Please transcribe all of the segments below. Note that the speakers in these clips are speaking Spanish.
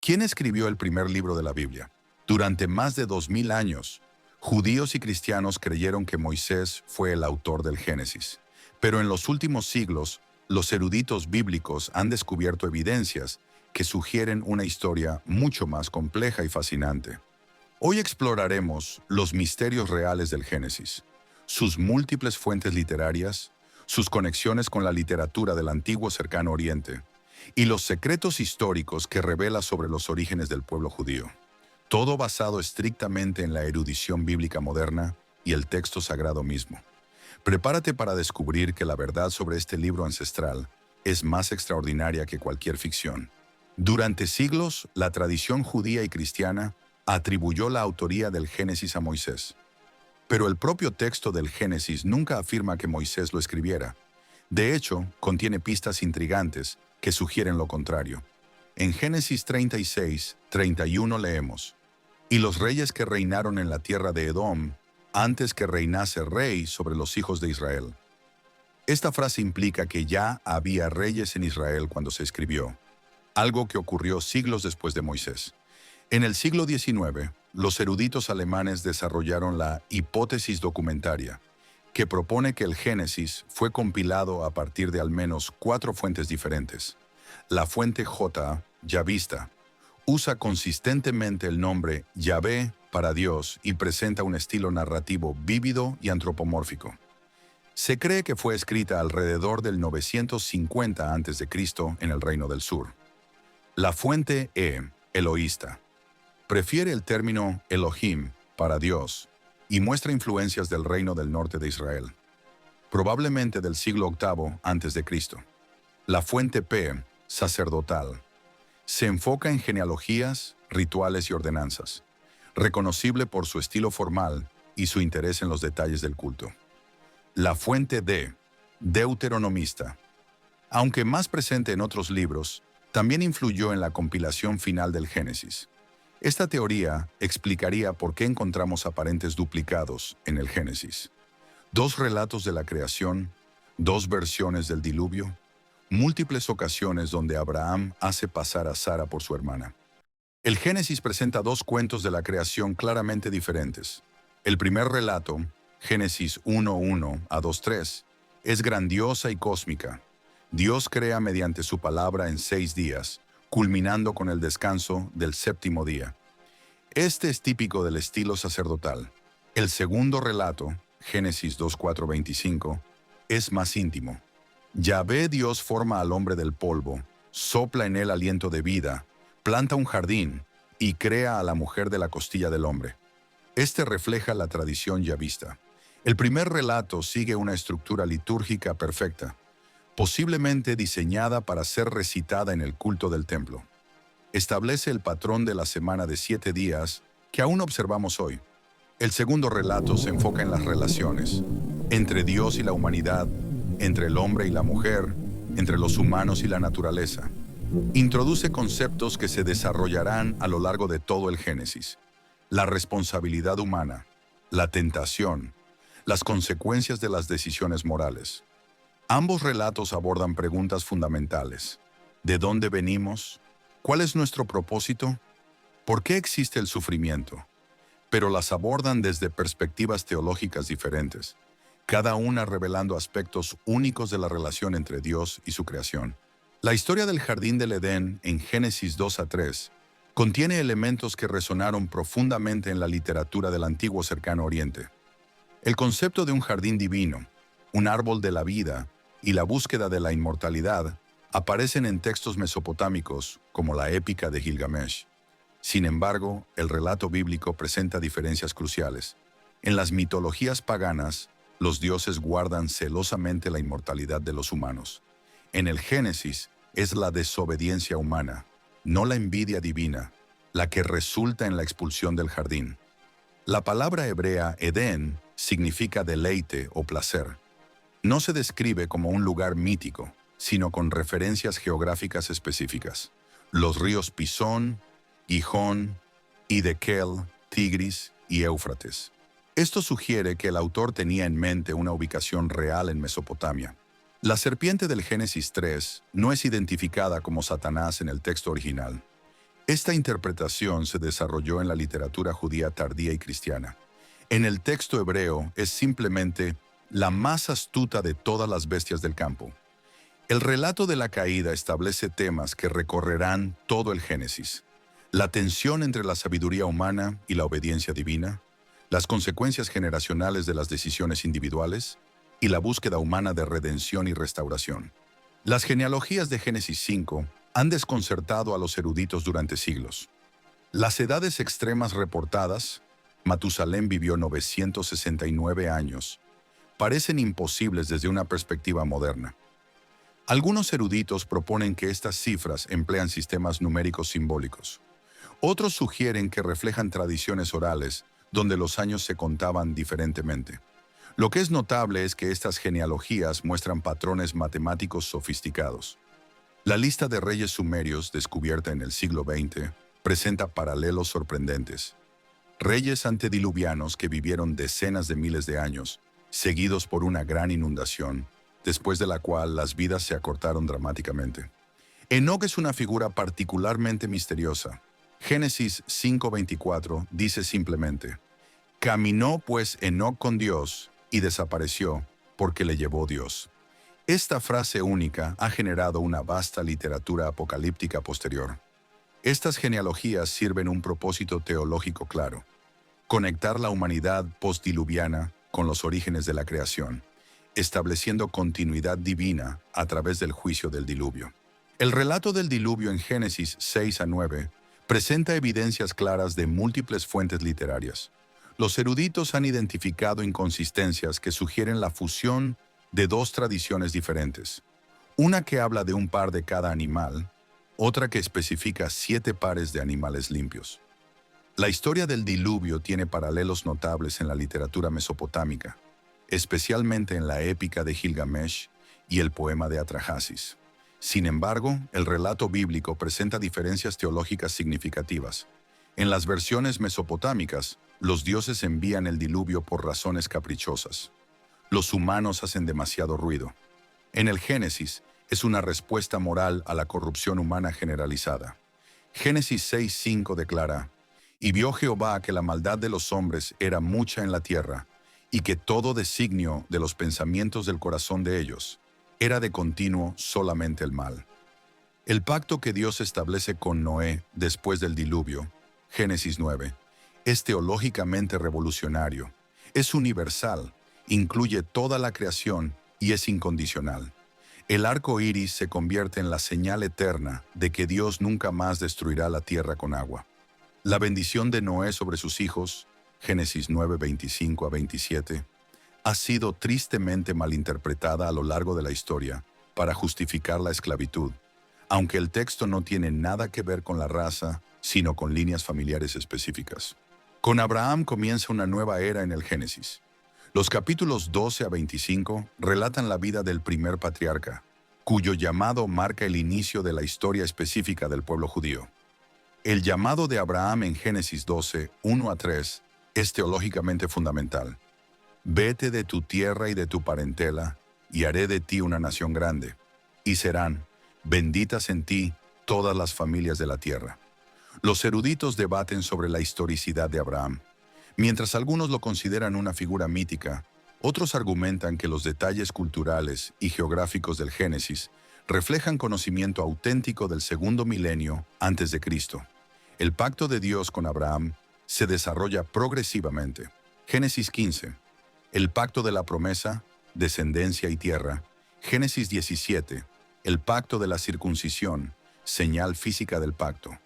¿Quién escribió el primer libro de la Biblia? Durante más de 2000 años, judíos y cristianos creyeron que Moisés fue el autor del Génesis. Pero en los últimos siglos, los eruditos bíblicos han descubierto evidencias que sugieren una historia mucho más compleja y fascinante. Hoy exploraremos los misterios reales del Génesis, sus múltiples fuentes literarias, sus conexiones con la literatura del antiguo Cercano Oriente y los secretos históricos que revela sobre los orígenes del pueblo judío. Todo basado estrictamente en la erudición bíblica moderna y el texto sagrado mismo. Prepárate para descubrir que la verdad sobre este libro ancestral es más extraordinaria que cualquier ficción. Durante siglos, la tradición judía y cristiana atribuyó la autoría del Génesis a Moisés. Pero el propio texto del Génesis nunca afirma que Moisés lo escribiera. De hecho, contiene pistas intrigantes que sugieren lo contrario. En Génesis 36:31 leemos: «Y los reyes que reinaron en la tierra de Edom, antes que reinase rey sobre los hijos de Israel». Esta frase implica que ya había reyes en Israel cuando se escribió, algo que ocurrió siglos después de Moisés. En el siglo XIX, los eruditos alemanes desarrollaron la hipótesis documentaria, que propone que el Génesis fue compilado a partir de al menos 4 fuentes diferentes. La fuente J, yavista, usa consistentemente el nombre Yahvé para Dios y presenta un estilo narrativo vívido y antropomórfico. Se cree que fue escrita alrededor del 950 a.C. en el Reino del Sur. La fuente E, eloísta, prefiere el término Elohim para Dios y muestra influencias del reino del norte de Israel, probablemente del siglo VIII a.C. La fuente P, sacerdotal, se enfoca en genealogías, rituales y ordenanzas, reconocible por su estilo formal y su interés en los detalles del culto. La fuente D, deuteronomista, aunque más presente en otros libros, también influyó en la compilación final del Génesis. Esta teoría explicaría por qué encontramos aparentes duplicados en el Génesis. 2 relatos de la creación, 2 versiones del diluvio, múltiples ocasiones donde Abraham hace pasar a Sara por su hermana. El Génesis presenta 2 cuentos de la creación claramente diferentes. El primer relato, Génesis 1:1 a 2:3, es grandiosa y cósmica. Dios crea mediante su palabra en 6 días, culminando con el descanso del 7º día. Este es típico del estilo sacerdotal. El segundo relato, Génesis 2:4-25, es más íntimo. Yahvé Dios forma al hombre del polvo, sopla en él aliento de vida, planta un jardín y crea a la mujer de la costilla del hombre. Este refleja la tradición yavista. El primer relato sigue una estructura litúrgica perfecta, posiblemente diseñada para ser recitada en el culto del templo. Establece el patrón de la semana de 7 días que aún observamos hoy. El segundo relato se enfoca en las relaciones entre Dios y la humanidad, entre el hombre y la mujer, entre los humanos y la naturaleza. Introduce conceptos que se desarrollarán a lo largo de todo el Génesis: la responsabilidad humana, la tentación, las consecuencias de las decisiones morales. Ambos relatos abordan preguntas fundamentales. ¿De dónde venimos? ¿Cuál es nuestro propósito? ¿Por qué existe el sufrimiento? Pero las abordan desde perspectivas teológicas diferentes, cada una revelando aspectos únicos de la relación entre Dios y su creación. La historia del Jardín del Edén, en Génesis 2-3, contiene elementos que resonaron profundamente en la literatura del antiguo Cercano Oriente. El concepto de un jardín divino, un árbol de la vida y la búsqueda de la inmortalidad aparecen en textos mesopotámicos como la épica de Gilgamesh. Sin embargo, el relato bíblico presenta diferencias cruciales. En las mitologías paganas, los dioses guardan celosamente la inmortalidad de los humanos. En el Génesis es la desobediencia humana, no la envidia divina, la que resulta en la expulsión del jardín. La palabra hebrea Edén significa deleite o placer. No se describe como un lugar mítico, sino con referencias geográficas específicas. Los ríos Pisón, Gijón, Hiddekel, Tigris y Éufrates. Esto sugiere que el autor tenía en mente una ubicación real en Mesopotamia. La serpiente del Génesis 3 no es identificada como Satanás en el texto original. Esta interpretación se desarrolló en la literatura judía tardía y cristiana. En el texto hebreo es simplemente la más astuta de todas las bestias del campo. El relato de la caída establece temas que recorrerán todo el Génesis. La tensión entre la sabiduría humana y la obediencia divina, las consecuencias generacionales de las decisiones individuales y la búsqueda humana de redención y restauración. Las genealogías de Génesis 5 han desconcertado a los eruditos durante siglos. Las edades extremas reportadas, Matusalén vivió 969 años, parecen imposibles desde una perspectiva moderna. Algunos eruditos proponen que estas cifras emplean sistemas numéricos simbólicos. Otros sugieren que reflejan tradiciones orales, donde los años se contaban diferentemente. Lo que es notable es que estas genealogías muestran patrones matemáticos sofisticados. La lista de reyes sumerios, descubierta en el siglo XX, presenta paralelos sorprendentes. Reyes antediluvianos que vivieron decenas de miles de años, seguidos por una gran inundación, después de la cual las vidas se acortaron dramáticamente. Enoc es una figura particularmente misteriosa. Génesis 5:24 dice simplemente: caminó pues Enoc con Dios y desapareció porque le llevó Dios. Esta frase única ha generado una vasta literatura apocalíptica posterior. Estas genealogías sirven un propósito teológico claro: conectar la humanidad postdiluviana con los orígenes de la creación, estableciendo continuidad divina a través del juicio del diluvio. El relato del diluvio en Génesis 6-9 presenta evidencias claras de múltiples fuentes literarias. Los eruditos han identificado inconsistencias que sugieren la fusión de dos tradiciones diferentes. Una que habla de un par de cada animal, otra que especifica 7 pares de animales limpios. La historia del diluvio tiene paralelos notables en la literatura mesopotámica, especialmente en la épica de Gilgamesh y el poema de Atrahasis. Sin embargo, el relato bíblico presenta diferencias teológicas significativas. En las versiones mesopotámicas, los dioses envían el diluvio por razones caprichosas. Los humanos hacen demasiado ruido. En el Génesis, es una respuesta moral a la corrupción humana generalizada. Génesis 6:5 declara: «Y vio Jehová que la maldad de los hombres era mucha en la tierra, y que todo designio de los pensamientos del corazón de ellos era de continuo solamente el mal». El pacto que Dios establece con Noé después del diluvio, Génesis 9, es teológicamente revolucionario, es universal, incluye toda la creación y es incondicional. El arco iris se convierte en la señal eterna de que Dios nunca más destruirá la tierra con agua. La bendición de Noé sobre sus hijos, Génesis 9, 25-27, ha sido tristemente malinterpretada a lo largo de la historia para justificar la esclavitud, aunque el texto no tiene nada que ver con la raza, sino con líneas familiares específicas. Con Abraham comienza una nueva era en el Génesis. Los capítulos 12-25 relatan la vida del primer patriarca, cuyo llamado marca el inicio de la historia específica del pueblo judío. El llamado de Abraham en Génesis 12, 1-3, es teológicamente fundamental. «Vete de tu tierra y de tu parentela, y haré de ti una nación grande, y serán benditas en ti todas las familias de la tierra». Los eruditos debaten sobre la historicidad de Abraham. Mientras algunos lo consideran una figura mítica, otros argumentan que los detalles culturales y geográficos del Génesis reflejan conocimiento auténtico del segundo milenio antes de Cristo. El pacto de Dios con Abraham se desarrolla progresivamente. Génesis 15. El pacto de la promesa, descendencia y tierra. Génesis 17. El pacto de la circuncisión, señal física del pacto.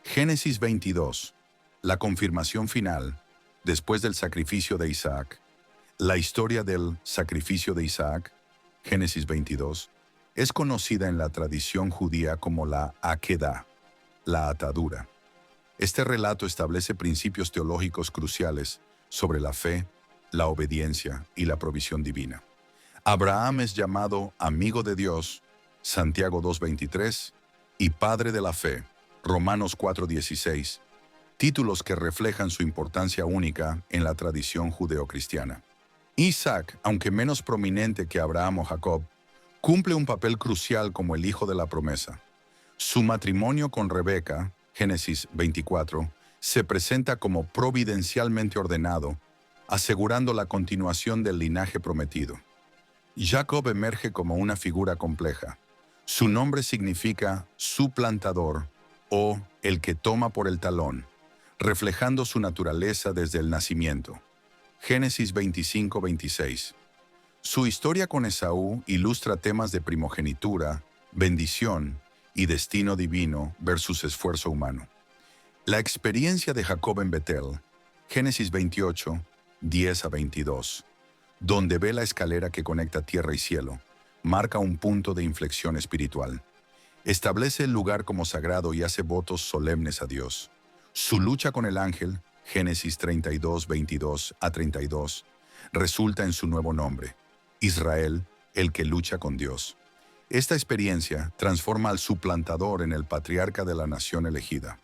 Génesis 22. La confirmación final, después del sacrificio de Isaac. La historia del sacrificio de Isaac, Génesis 22, es conocida en la tradición judía como la Akedah, la atadura. Este relato establece principios teológicos cruciales sobre la fe, la obediencia y la provisión divina. Abraham es llamado amigo de Dios, Santiago 2:23, y padre de la fe, Romanos 4:16, títulos que reflejan su importancia única en la tradición judeocristiana. Isaac, aunque menos prominente que Abraham o Jacob, cumple un papel crucial como el hijo de la promesa. Su matrimonio con Rebeca, Génesis 24, se presenta como providencialmente ordenado, asegurando la continuación del linaje prometido. Jacob emerge como una figura compleja. Su nombre significa suplantador o el que toma por el talón, reflejando su naturaleza desde el nacimiento. Génesis 25-26. Su historia con Esaú ilustra temas de primogenitura, bendición y destino divino versus esfuerzo humano. La experiencia de Jacob en Betel, Génesis 28, 10-22, donde ve la escalera que conecta tierra y cielo, marca un punto de inflexión espiritual. Establece el lugar como sagrado y hace votos solemnes a Dios. Su lucha con el ángel, Génesis 32, 22-32, resulta en su nuevo nombre, Israel, el que lucha con Dios. Esta experiencia transforma al suplantador en el patriarca de la nación elegida.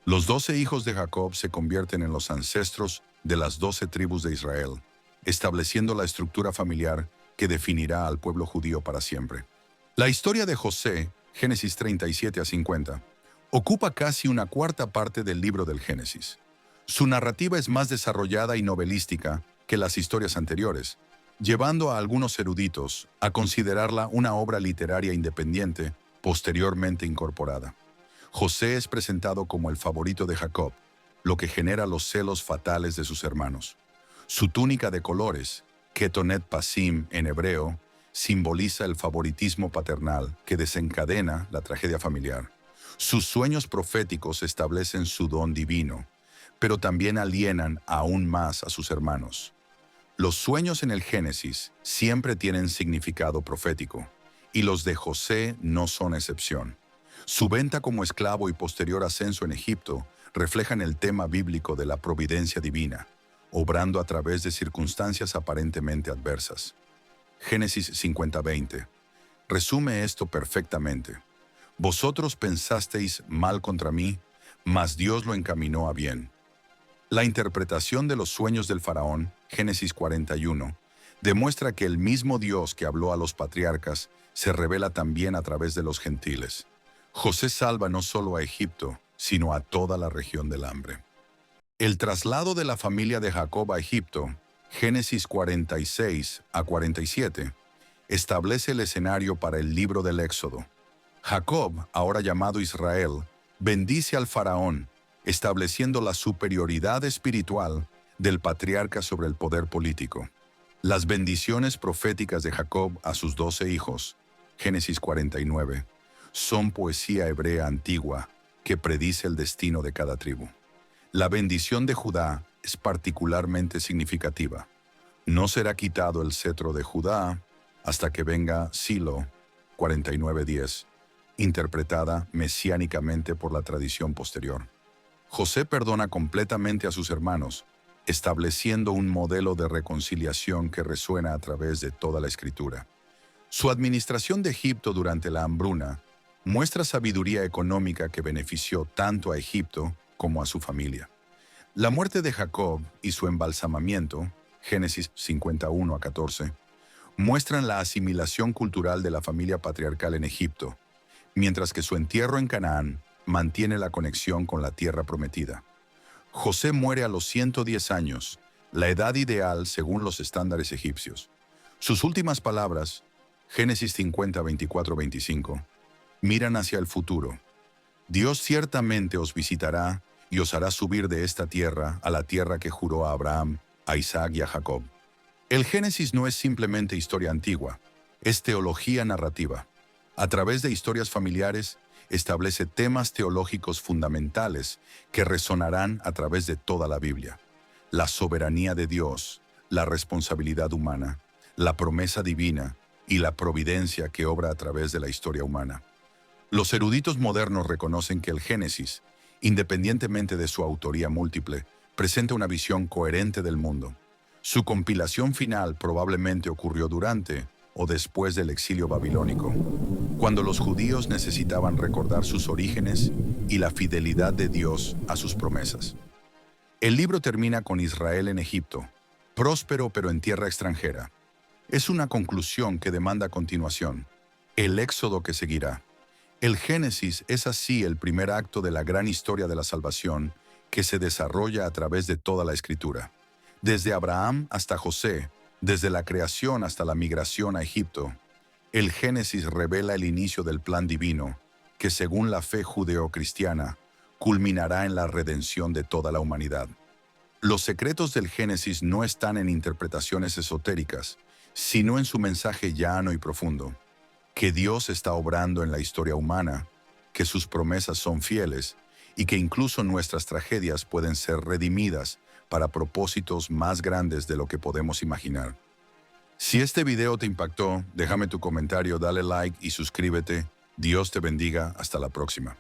Los 12 hijos de Jacob se convierten en los ancestros de las 12 tribus de Israel, estableciendo la estructura familiar que definirá al pueblo judío para siempre. La historia de José, Génesis 37-50, ocupa casi una cuarta parte del libro del Génesis. Su narrativa es más desarrollada y novelística que las historias anteriores, llevando a algunos eruditos a considerarla una obra literaria independiente, posteriormente incorporada. José es presentado como el favorito de Jacob, lo que genera los celos fatales de sus hermanos. Su túnica de colores, Ketonet Pasim en hebreo, simboliza el favoritismo paternal que desencadena la tragedia familiar. Sus sueños proféticos establecen su don divino, pero también alienan aún más a sus hermanos. Los sueños en el Génesis siempre tienen significado profético, y los de José no son excepción. Su venta como esclavo y posterior ascenso en Egipto reflejan el tema bíblico de la providencia divina, obrando a través de circunstancias aparentemente adversas. Génesis 50:20 resume esto perfectamente. Vosotros pensasteis mal contra mí, mas Dios lo encaminó a bien. La interpretación de los sueños del faraón, Génesis 41, demuestra que el mismo Dios que habló a los patriarcas se revela también a través de los gentiles. José salva no solo a Egipto, sino a toda la región del hambre. El traslado de la familia de Jacob a Egipto, Génesis 46-47, establece el escenario para el libro del Éxodo. Jacob, ahora llamado Israel, bendice al faraón, estableciendo la superioridad espiritual del patriarca sobre el poder político. Las bendiciones proféticas de Jacob a sus 12 hijos, Génesis 49, son poesía hebrea antigua que predice el destino de cada tribu. La bendición de Judá es particularmente significativa. No será quitado el cetro de Judá hasta que venga Silo, 49:10, interpretada mesiánicamente por la tradición posterior. José perdona completamente a sus hermanos, estableciendo un modelo de reconciliación que resuena a través de toda la Escritura. Su administración de Egipto durante la hambruna muestra sabiduría económica que benefició tanto a Egipto como a su familia. La muerte de Jacob y su embalsamamiento, Génesis 51-14, muestran la asimilación cultural de la familia patriarcal en Egipto, mientras que su entierro en Canaán mantiene la conexión con la tierra prometida. José muere a los 110 años, la edad ideal según los estándares egipcios. Sus últimas palabras, Génesis 50, 24-25, miran hacia el futuro. Dios ciertamente os visitará y os hará subir de esta tierra a la tierra que juró a Abraham, a Isaac y a Jacob. El Génesis no es simplemente historia antigua, es teología narrativa. A través de historias familiares, establece temas teológicos fundamentales que resonarán a través de toda la Biblia. La soberanía de Dios, la responsabilidad humana, la promesa divina y la providencia que obra a través de la historia humana. Los eruditos modernos reconocen que el Génesis, independientemente de su autoría múltiple, presenta una visión coherente del mundo. Su compilación final probablemente ocurrió durante o después del exilio babilónico, cuando los judíos necesitaban recordar sus orígenes y la fidelidad de Dios a sus promesas. El libro termina con Israel en Egipto, próspero pero en tierra extranjera. Es una conclusión que demanda continuación, el éxodo que seguirá. El Génesis es así el primer acto de la gran historia de la salvación que se desarrolla a través de toda la Escritura. Desde Abraham hasta José, desde la creación hasta la migración a Egipto, el Génesis revela el inicio del plan divino, que según la fe judeocristiana, culminará en la redención de toda la humanidad. Los secretos del Génesis no están en interpretaciones esotéricas, sino en su mensaje llano y profundo, que Dios está obrando en la historia humana, que sus promesas son fieles y que incluso nuestras tragedias pueden ser redimidas para propósitos más grandes de lo que podemos imaginar. Si este video te impactó, déjame tu comentario, dale like y suscríbete. Dios te bendiga. Hasta la próxima.